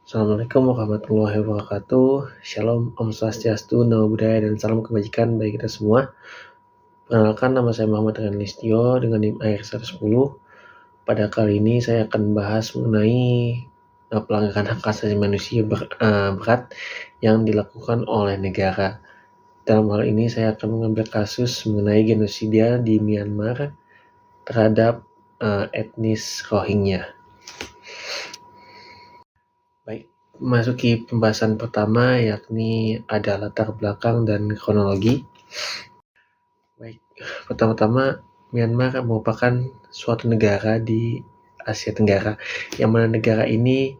Assalamualaikum warahmatullahi wabarakatuh. Shalom, Om Swastiastu, Namo Buddhaya, dan salam kebajikan bagi kita semua. Perkenalkan, nama saya Muhammad Rian Listio dengan NIM AIR 110. Pada kali ini saya akan membahas mengenai pelanggaran hak asasi manusia berat yang dilakukan oleh negara. Dalam hal ini saya akan mengambil kasus mengenai genosida di Myanmar terhadap etnis Rohingya. Baik, masuki pembahasan pertama, yakni ada latar belakang dan kronologi. Baik, pertama-tama Myanmar merupakan suatu negara di Asia Tenggara, yang mana negara ini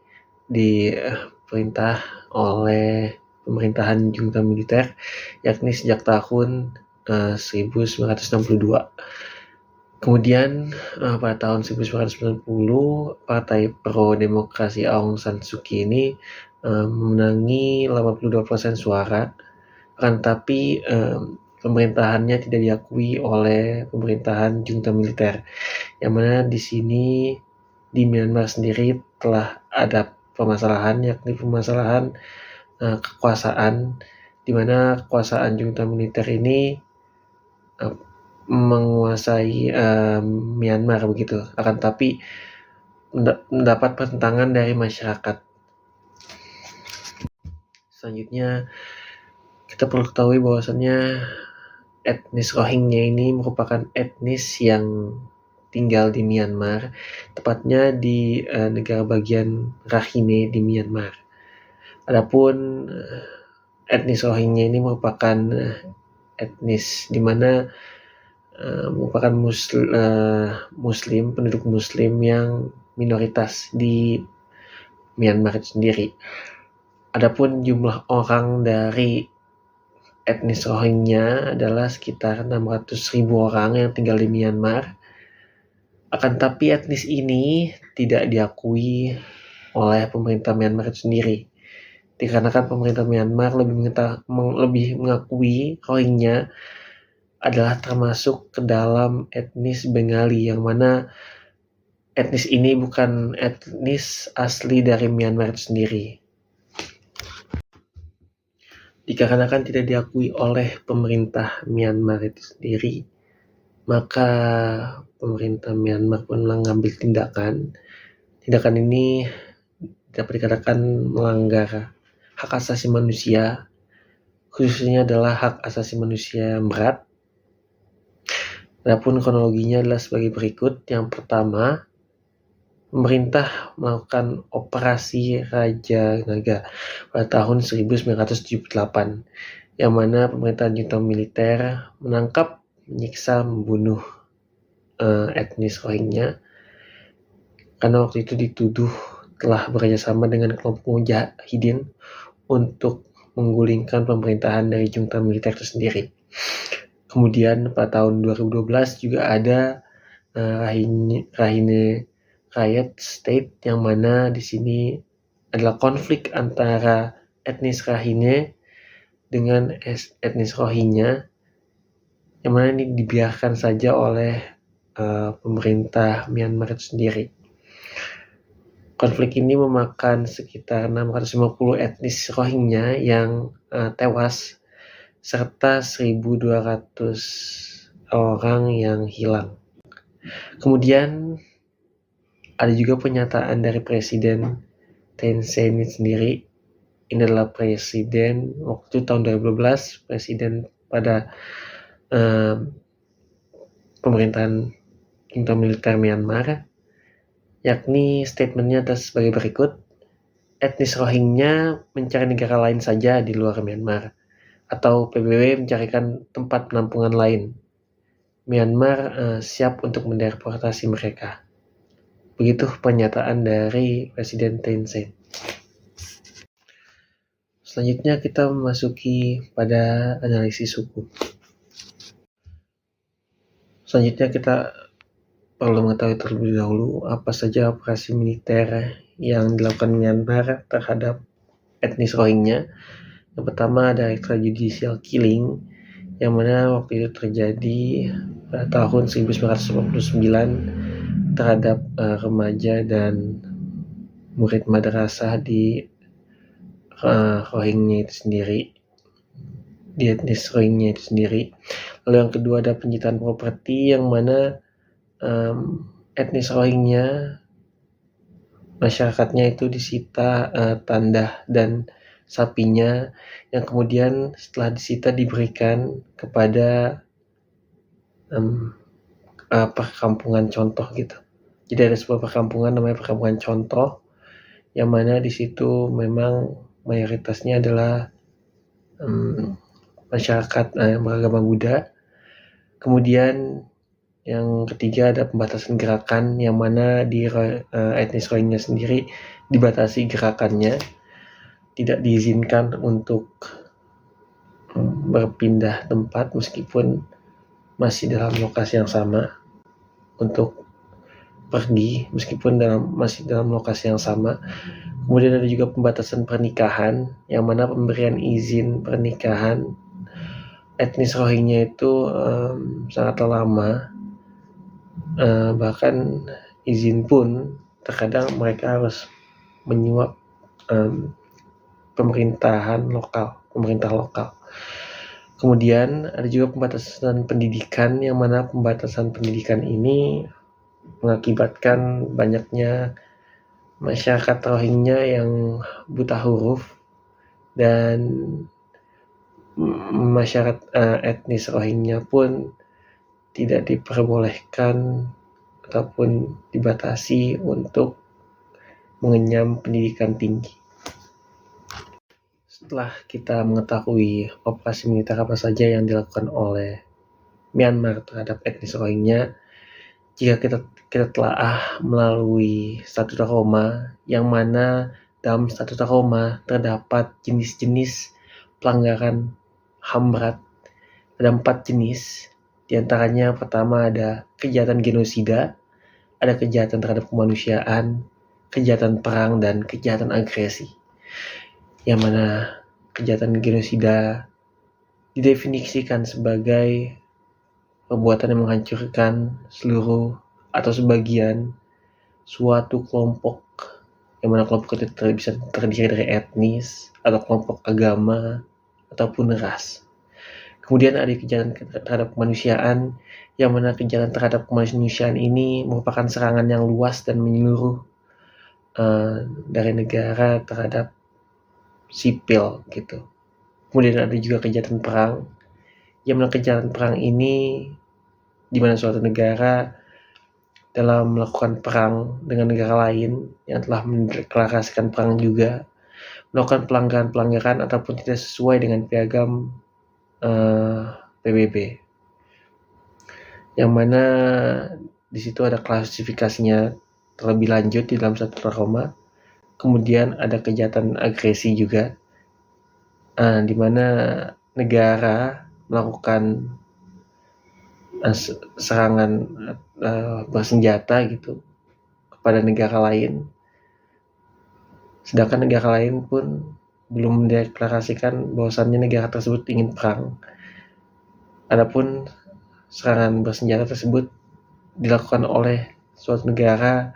diperintah oleh pemerintahan junta militer, yakni sejak tahun 1962. Kemudian pada tahun 1990, Partai Pro-Demokrasi Aung San Suu Kyi ini memenangi 82% suara, akan tetapi pemerintahannya tidak diakui oleh pemerintahan junta militer, yang mana di sini di Myanmar sendiri telah ada permasalahan, yakni permasalahan kekuasaan, di mana kekuasaan junta militer ini menguasai Myanmar begitu, akan tapi mendapat pertentangan dari masyarakat. Selanjutnya kita perlu ketahui bahwasannya etnis Rohingya ini merupakan etnis yang tinggal di Myanmar, tepatnya di negara bagian Rakhine di Myanmar. Adapun etnis Rohingya ini merupakan etnis di mana merupakan muslim, penduduk muslim yang minoritas di Myanmar itu sendiri. Adapun jumlah orang dari etnis Rohingya adalah sekitar 600.000 orang yang tinggal di Myanmar. Akan tapi etnis ini tidak diakui oleh pemerintah Myanmar itu sendiri, dikarenakan pemerintah Myanmar lebih mengakui Rohingya adalah termasuk ke dalam etnis Bengali, yang mana etnis ini bukan etnis asli dari Myanmar itu sendiri. Dikarenakan tidak diakui oleh pemerintah Myanmar itu sendiri, maka pemerintah Myanmar pun mengambil tindakan. Tindakan ini dapat dikatakan melanggar hak asasi manusia, khususnya adalah hak asasi manusia yang berat. Adapun kronologinya adalah sebagai berikut. Yang pertama, pemerintah melakukan operasi Raja Naga pada tahun 1978, yang mana pemerintahan junta militer menangkap, menyiksa, membunuh etnis Rohingya karena waktu itu dituduh telah bekerjasama dengan kelompok mujahidin untuk menggulingkan pemerintahan dari junta militer itu sendiri. Kemudian pada tahun 2012 juga ada Rakhine Riot State, yang mana di sini adalah konflik antara etnis Rakhine dengan etnis Rohingya, yang mana ini dibiarkan saja oleh pemerintah Myanmar itu sendiri. Konflik ini memakan sekitar 650 etnis Rohingya yang tewas, serta 1.200 orang yang hilang. Kemudian ada juga pernyataan dari Presiden Thein Sein sendiri. Ini adalah presiden waktu tahun 2012, presiden pada pemerintahan junta militer Myanmar, yakni statementnya adalah sebagai berikut: etnis Rohingya mencari negara lain saja di luar Myanmar, atau PBB mencarikan tempat penampungan lain. Myanmar siap untuk mendeportasi mereka. Begitu pernyataan dari Presiden Thein Sein. Selanjutnya kita memasuki pada analisis hukum. Selanjutnya kita perlu mengetahui terlebih dahulu apa saja operasi militer yang dilakukan Myanmar terhadap etnis Rohingya. Yang pertama ada extrajudicial killing, yang mana waktu itu terjadi pada tahun 1989 terhadap remaja dan murid madrasah di Rohingya itu sendiri, di etnis Rohingya itu sendiri. Lalu yang kedua ada penyitaan properti, yang mana etnis Rohingya masyarakatnya itu disita tandah dan sapinya, yang kemudian setelah disita diberikan kepada perkampungan contoh gitu. Jadi ada sebuah perkampungan namanya perkampungan contoh, yang mana di situ memang mayoritasnya adalah masyarakat beragama Buddha. Kemudian yang ketiga ada pembatasan gerakan, yang mana di etnis Rohingya sendiri dibatasi gerakannya, tidak diizinkan untuk berpindah tempat meskipun masih dalam lokasi yang sama, untuk pergi meskipun masih dalam lokasi yang sama. Kemudian ada juga pembatasan pernikahan, yang mana pemberian izin pernikahan etnis Rohingya itu sangat lama, bahkan izin pun terkadang mereka harus menyuap pemerintah lokal. Kemudian ada juga pembatasan pendidikan, yang mana pembatasan pendidikan ini mengakibatkan banyaknya masyarakat Rohingya yang buta huruf, dan masyarakat etnis Rohingya pun tidak diperbolehkan ataupun dibatasi untuk mengenyam pendidikan tinggi. Setelah kita mengetahui operasi militer apa saja yang dilakukan oleh Myanmar terhadap etnis Rohingya, jika kita telah melalui Statuta Roma, yang mana dalam Statuta Roma terdapat jenis-jenis pelanggaran HAM berat. Ada 4 jenis, diantaranya pertama ada kejahatan genosida, ada kejahatan terhadap kemanusiaan, kejahatan perang, dan kejahatan agresi. Yang mana kejahatan genosida didefinisikan sebagai perbuatan yang menghancurkan seluruh atau sebagian suatu kelompok, yang mana kelompok itu bisa terdiri dari etnis atau kelompok agama ataupun ras. Kemudian ada kejahatan terhadap kemanusiaan, yang mana kejahatan terhadap kemanusiaan ini merupakan serangan yang luas dan menyeluruh dari negara terhadap sipil gitu. Kemudian ada juga kejahatan perang, yang mana kejahatan perang ini di mana suatu negara dalam melakukan perang dengan negara lain yang telah mendeklarasikan perang juga melakukan pelanggaran ataupun tidak sesuai dengan piagam PBB, yang mana di situ ada klasifikasinya terlebih lanjut di dalam Statuta Roma. Kemudian ada kejahatan agresi juga, di mana negara melakukan serangan bersenjata gitu kepada negara lain, sedangkan negara lain pun belum mendeklarasikan bahwasannya negara tersebut ingin perang. Adapun serangan bersenjata tersebut dilakukan oleh suatu negara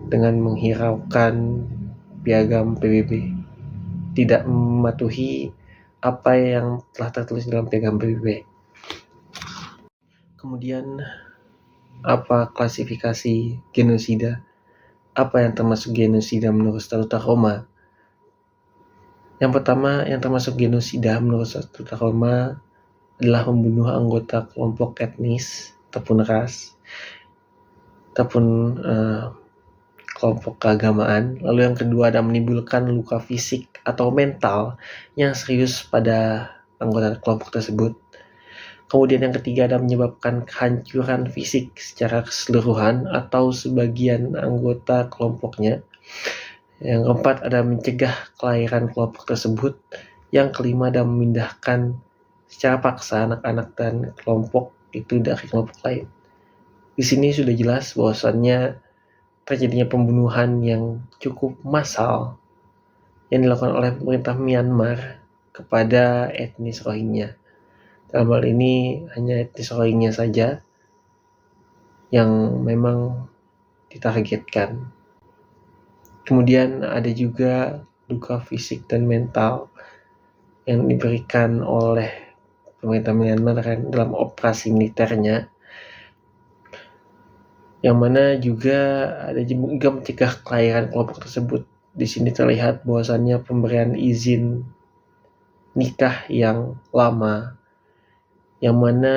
dengan menghiraukan piagam PBB, tidak mematuhi apa yang telah tertulis dalam piagam PBB. Kemudian apa klasifikasi genosida? Apa yang termasuk genosida menurut Statuta Roma? Yang pertama yang termasuk genosida menurut Statuta Roma adalah membunuh anggota kelompok etnis ataupun ras ataupun kelompok keagamaan. Lalu yang kedua ada menimbulkan luka fisik atau mental yang serius pada anggota kelompok tersebut. Kemudian yang ketiga ada menyebabkan kehancuran fisik secara keseluruhan atau sebagian anggota kelompoknya. Yang keempat ada mencegah kelahiran kelompok tersebut. Yang kelima ada memindahkan secara paksa anak-anak dan kelompok itu dari kelompok lain. Di sini sudah jelas bahwasannya terjadinya pembunuhan yang cukup massal yang dilakukan oleh pemerintah Myanmar kepada etnis Rohingya. Dalam hal ini hanya etnis Rohingya saja yang memang ditargetkan. Kemudian ada juga duka fisik dan mental yang diberikan oleh pemerintah Myanmar dalam operasi militernya, yang mana juga ada juga mencegah kelahiran kelompok tersebut. Di sini terlihat bahwasannya pemberian izin nikah yang lama, yang mana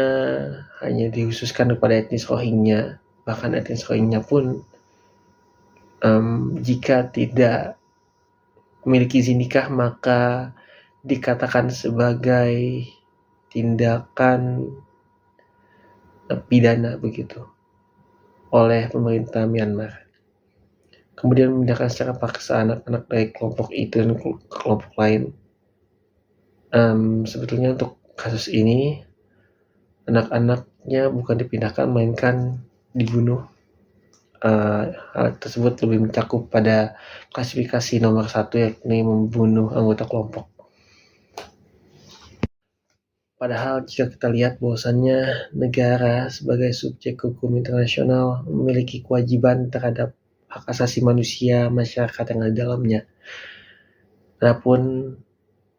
hanya dikhususkan kepada etnis Rohingya. Bahkan etnis Rohingya pun jika tidak memiliki izin nikah maka dikatakan sebagai tindakan pidana begitu oleh pemerintah Myanmar. Kemudian memindahkan secara paksa anak-anak dari kelompok itu dan ke kelompok lain. Sebetulnya untuk kasus ini anak-anaknya bukan dipindahkan melainkan dibunuh. Hal tersebut lebih mencakup pada klasifikasi nomor 1, yakni membunuh anggota kelompok. Padahal jika kita lihat bahwasannya negara sebagai subjek hukum internasional memiliki kewajiban terhadap hak asasi manusia masyarakat yang ada di dalamnya. Adapun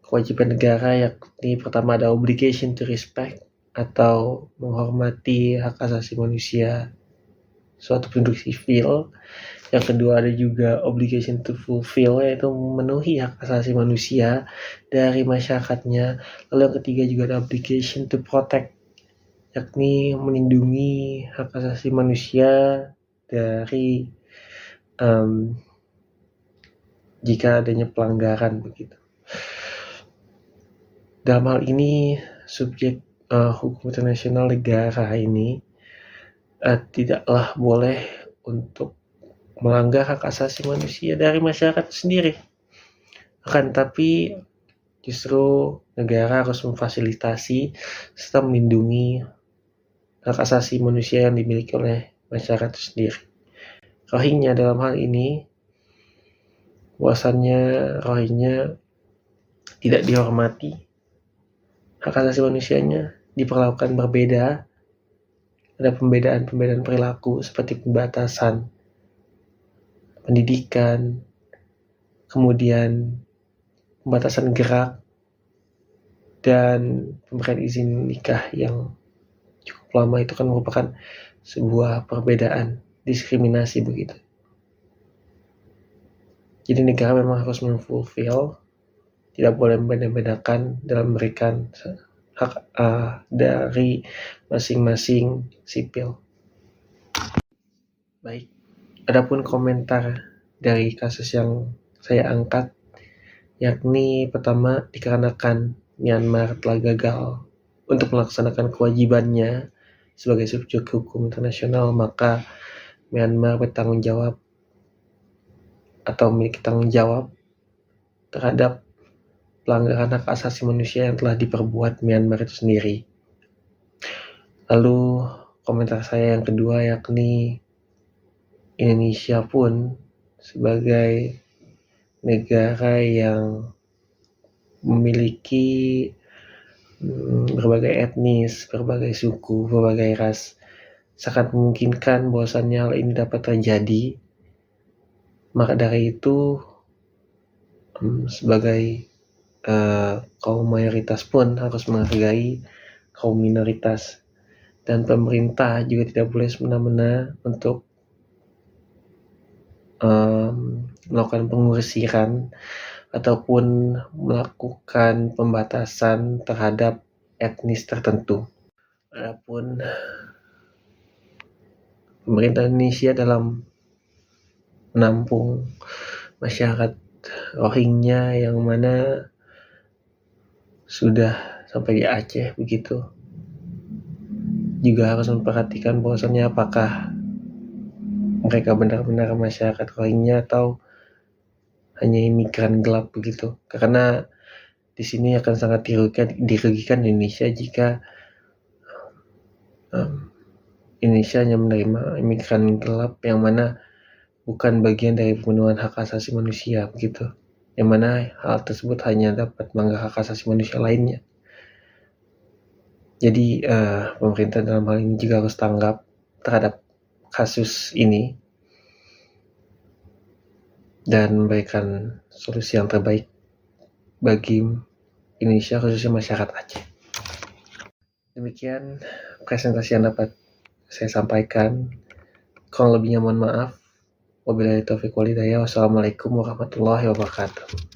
kewajiban negara yakni pertama ada obligation to respect atau menghormati hak asasi manusia suatu penduduk sipil. Yang kedua ada juga obligation to fulfill, yaitu memenuhi hak asasi manusia dari masyarakatnya. Lalu yang ketiga juga ada obligation to protect, yakni melindungi hak asasi manusia dari jika adanya pelanggaran begitu. Dalam hal ini subjek hukum internasional negara ini tidaklah boleh untuk melanggar hak asasi manusia dari masyarakat sendiri. Akan tapi justru negara harus memfasilitasi serta melindungi hak asasi manusia yang dimiliki oleh masyarakat itu sendiri. Rohingya dalam hal ini, bahwasannya Rohingya tidak dihormati, hak asasi manusianya diperlakukan berbeda. Ada pembedaan perilaku seperti pembatasan pendidikan, kemudian pembatasan gerak, dan pemberian izin nikah yang cukup lama. Itu kan merupakan sebuah perbedaan, diskriminasi begitu. Jadi negara memang harus memfulfill, tidak boleh membeda-bedakan dalam memberikan hak dari masing-masing sipil. Baik, adapun komentar dari kasus yang saya angkat, yakni pertama dikarenakan Myanmar telah gagal untuk melaksanakan kewajibannya sebagai subjek hukum internasional, maka Myanmar bertanggung jawab atau memiliki tanggung jawab terhadap pelanggaran hak asasi manusia yang telah diperbuat Myanmar itu sendiri. Lalu komentar saya yang kedua, yakni Indonesia pun sebagai negara yang memiliki berbagai etnis, berbagai suku, berbagai ras, sangat memungkinkan bahwasannya hal ini dapat terjadi. Maka dari itu sebagai kaum mayoritas pun harus menghargai kaum minoritas, dan pemerintah juga tidak boleh semena-mena untuk melakukan pengusiran ataupun melakukan pembatasan terhadap etnis tertentu. Adapun pemerintah Indonesia dalam menampung masyarakat Rohingya yang mana sudah sampai di Aceh begitu, juga harus memperhatikan bahwasannya apakah mereka benar-benar masyarakat Rohingya atau hanya imigran gelap begitu. Karena di sini akan sangat dirugikan Indonesia jika Indonesia hanya menerima imigran gelap yang mana bukan bagian dari pemenuhan hak asasi manusia begitu, yang mana hal tersebut hanya dapat melanggar hak asasi manusia lainnya. Jadi pemerintah dalam hal ini juga harus tanggap terhadap kasus ini. dan memberikan solusi yang terbaik bagi Indonesia, khususnya masyarakat Aceh. Demikian presentasi yang dapat saya sampaikan. Kurang lebihnya mohon maaf. Wabillahi taufiq wal hidayah. Wassalamualaikum warahmatullahi wabarakatuh.